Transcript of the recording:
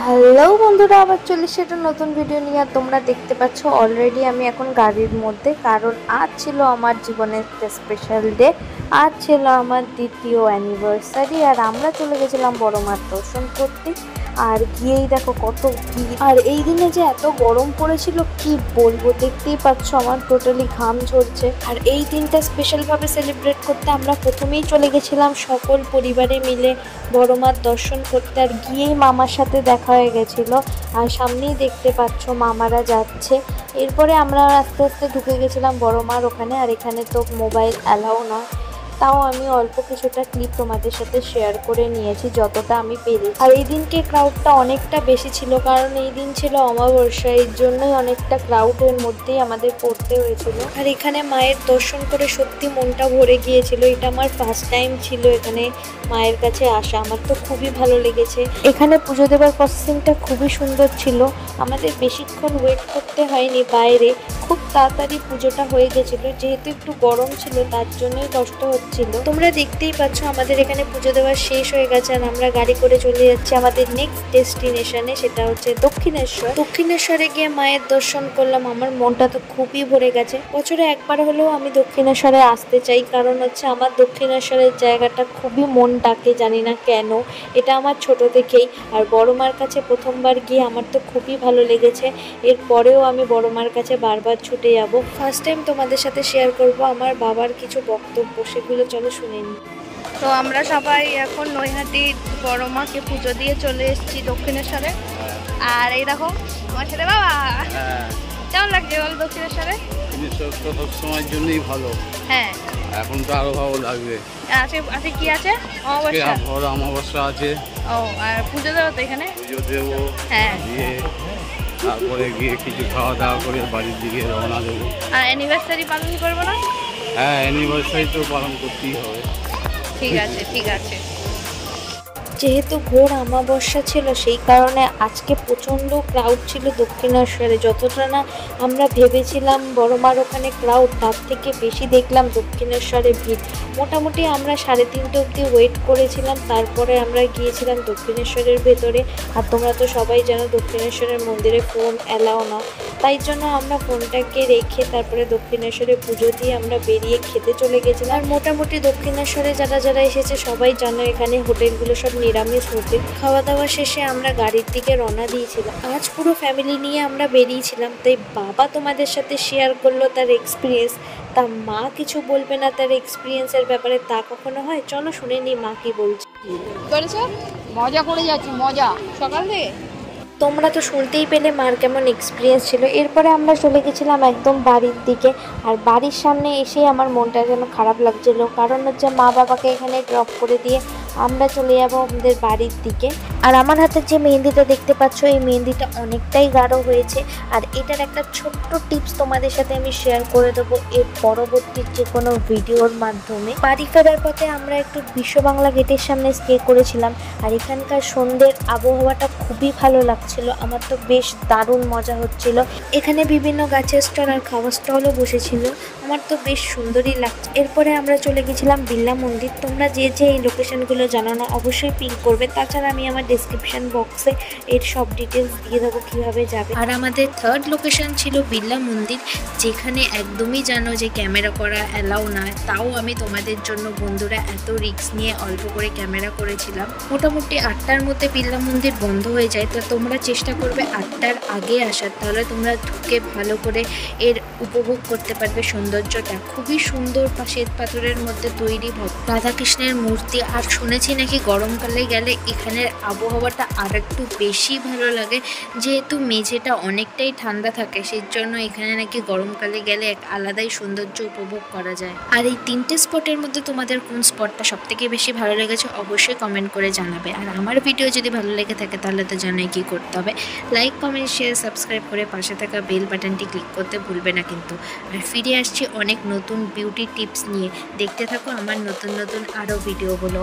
Hello বন্ধুরা, আবার চলে এসেছে নতুন ভিডিও নিয়ে। আর তোমরা দেখতে পাচ্ছ অলরেডি আমি এখন গাড়ির মধ্যে, কারণ আজ ছিল আমার জীবনের একটা স্পেশাল ডে। আজ ছিল আমার দ্বিতীয় অ্যানিভার্সারি, আর আমরা চলে গেছিলাম বড় মার দর্শন করতে। আর গিয়েই দেখো কত ভিড়, আর এই দিনে যে এত গরম পড়েছিল কি বলবো, দেখতেই পাচ্ছ আমার টোটালি ঘাম ঝরছে। আর এই দিনটা স্পেশালভাবে সেলিব্রেট করতে আমরা প্রথমেই চলে গেছিলাম সকল পরিবারে মিলে বড় মার দর্শন করতে। আর গিয়েই মামার সাথে দেখা হয়ে গেছিলো, আর সামনেই দেখতে পাচ্ছ মামারা যাচ্ছে। এরপরে আমরা আস্তে আস্তে ঢুকে গেছিলাম বড় মার ওখানে। আর এখানে তো মোবাইল অ্যালাউ নয়, তাও আমি অল্প কিছুটা ক্লিপ তোমাদের সাথে শেয়ার করে নিয়েছি যতটা আমি পেরেছি। আর এই দিনকে ক্রাউডটা অনেকটা বেশি ছিল, কারণ এই দিন ছিল অমাবস্যা, এর জন্যই অনেকটা ক্রাউডের মধ্যেই আমাদের পড়তে হয়েছিল। আর এখানে মায়ের দর্শন করে সত্যি মনটা ভরে গিয়েছিল। এটা আমার ফার্স্ট টাইম ছিল এখানে মায়ের কাছে আসা, আমার তো খুবই ভালো লেগেছে। এখানে পুজো দেওয়ার প্রসেসিংটা খুবই সুন্দর ছিল, আমাদের বেশিক্ষণ ওয়েট করতে হয়নি বাইরে, খুব তাড়াতাড়ি পুজোটা হয়ে গেছিলো। যেহেতু একটু গরম ছিল তার জন্যই কষ্ট হচ্ছিল। তোমরা দেখতেই পাচ্ছ আমাদের এখানে পুজো দেওয়া শেষ হয়ে গেছে, আর আমরা গাড়ি করে চলে যাচ্ছি আমাদের নেক্সট ডেস্টিনেশনে, সেটা হচ্ছে দক্ষিণেশ্বর। দক্ষিণেশ্বরে গিয়ে মায়ের দর্শন করলাম, আমার মনটা তো খুবই ভরে গেছে। বছরে একবার হলেও আমি দক্ষিণেশ্বরে আসতে চাই, কারণ হচ্ছে আমার দক্ষিণেশ্বরের জায়গাটা খুবই মন ডাকে, জানি না কেন, এটা আমার ছোট থেকেই। আর বড় মার কাছে প্রথমবার গিয়ে আমার তো খুবই ভালো লেগেছে, এরপরেও আমি বড় মার কাছে বারবার ছুটে যাব। ফার্স্ট টাইম তোমাদের সাথে শেয়ার করব আমার বাবার কিছু বক্তব্য, সেগুলো চলো শুনে নিই। তো আমরা সবাই এখন নৈহাটি বড় মাকে পুজো দিয়ে চলে এসেছি দক্ষিণেশ্বরে। আর এই দেখো আমার সাথে বাবা। কেমন লাগছে বল দক্ষিণেশ্বরে? তো সব সময়ের জন্যই ভালো, হ্যাঁ এখন তো আরো ভালো লাগবে। আছে আছে কি আছে? অমাবস্যা। বড় অমাবস্যা আছে। ও, আর পুজো দেবো তো এখানে। পুজো দেবো, হ্যাঁ, দিয়ে তারপরে গিয়ে কিছু খাওয়া দাওয়া করে বাড়ির দিকে রওনা দেবো। আর অ্যানিভার্সারি পালন করবো না? হ্যাঁ, অ্যানিভার্সারি তো পালন করতেই হবে। ঠিক আছে ঠিক আছে। যেহেতু ঘোর অমাবস্যা ছিল, সেই কারণে আজকে প্রচণ্ড ক্রাউড ছিল দক্ষিণেশ্বরে। যতটা না আমরা ভেবেছিলাম বড় মার ওখানে ক্রাউড, তার থেকে বেশি দেখলাম দক্ষিণেশ্বরে ভিড়। মোটামুটি আমরা 3:30 অবধি ওয়েট করেছিলাম, তারপরে আমরা গিয়েছিলাম দক্ষিণেশ্বরের ভেতরে। আর তোমরা তো সবাই জানো দক্ষিণেশ্বরের মন্দিরে ফোন অ্যালাউ না, তাই জন্য আমরা ফোনটাকে রেখে তারপরে দক্ষিণেশ্বরে পুজো দিয়ে আমরা বেরিয়ে খেতে চলে গেছিলাম। আর মোটামুটি দক্ষিণেশ্বরে যারা যারা এসেছে সবাই জানো এখানে হোটেলগুলো সব নিরামিষ হোটেল। খাওয়া দাওয়া শেষে আমরা গাড়ির দিকে রওনা দিয়েছিলাম। আজ পুরো ফ্যামিলি নিয়ে আমরা বেরিয়েছিলাম, তাই বাবা তোমাদের সাথে শেয়ার করলো তার এক্সপিরিয়েন্স। তা মা কিছু বলবে না তার এক্সপিরিয়েন্সের ব্যাপারে, তা কখনো হয়? চলো শুনে নি মা কি বলছে। করেছো? মজা করে যাচ্ছি, মজা সকাল থেকে। তোমরা তো শুনতেই পেলে মার কেমন এক্সপিরিয়েন্স ছিল। এরপরে আমরা চলে গেছিলাম একদম বাড়ির দিকে। আর বাড়ির সামনে এসেই আমার মনটা যেন খারাপ লাগছিল, কারণ হচ্ছে মা বাবাকে এখানে ড্রপ করে দিয়ে আমরা চলে যাবো আমাদের বাড়ির দিকে। আর আমার হাতের যে মেহেন্দিটা দেখতে পাচ্ছ, এই মেহেন্দিটা অনেকটাই গাঢ় হয়েছে। আর এটার একটা ছোট্ট টিপস তোমাদের সাথে আমি শেয়ার করে দেবো এর পরবর্তী যে কোনো ভিডিওর মাধ্যমে। বাড়ি ফেরার পথে আমরা একটু বিশ্ব বাংলা গেটের সামনে স্টে করেছিলাম। আর এখানকার সন্ধ্যের আবহাওয়াটা খুবই ভালো লাগছিল, আমার তো বেশ দারুণ মজা হচ্ছিল। এখানে বিভিন্ন গাছের স্টল আর খাওয়ার স্টলও বসেছিল, আমার তো বেশ সুন্দরই লাগছে। এরপরে আমরা চলে গেছিলাম বিড়লা মন্দির। তোমরা যে যে এই লোকেশনগুলো জানো না অবশ্যই পিন করবে, তাছাড়া আমি আমার ডেসক্রিপশন বক্সে এর সব ডিটেলস দিয়ে দেবো কীভাবে যাবে। আর আমাদের থার্ড লোকেশন ছিল বিড়লা মন্দির, যেখানে একদমই জানো যে ক্যামেরা করা অ্যালাউ নয়, তাও আমি তোমাদের জন্য বন্ধুরা এত রিস্ক নিয়ে অল্প করে ক্যামেরা করেছিলাম। মোটামুটি 8টার মধ্যে বিড়লা মন্দির বন্ধ হয়ে যায়, তো তোমরা চেষ্টা করবে 8টার আগে আসার, তাহলে তোমরা ঢুকে ভালো করে এর উপভোগ করতে পারবে সৌন্দর্যটা। খুবই সুন্দর শ্বেত পাথরের মধ্যে তৈরি রাধাকৃষ্ণের মূর্তি। আর শুনেছি নাকি গরমকালে গেলে এখানের আবহাওয়াটা আর একটু বেশি ভালো লাগে, যেহেতু মেঝেটা অনেকটাই ঠান্ডা থাকে, সেই জন্য এখানে নাকি গরমকালে গেলে এক আলাদাই সৌন্দর্য উপভোগ করা যায়। আর এই 3টে স্পটের মধ্যে তোমাদের কোন স্পটটা সবথেকে বেশি ভালো লেগেছে অবশ্যই কমেন্ট করে জানাবে। আর আমার ভিডিও যদি ভালো লেগে থাকে তাহলে তো জানাই কি করতে হবে, লাইক কমেন্ট শেয়ার সাবস্ক্রাইব করে পাশে থাকা বেল বাটনটি ক্লিক করতে ভুলবে না কিন্তু। আর ফিরে আসছি অনেক নতুন বিউটি টিপস নিয়ে, দেখতে থাকো আমার নতুন নতুন আরও ভিডিওগুলো।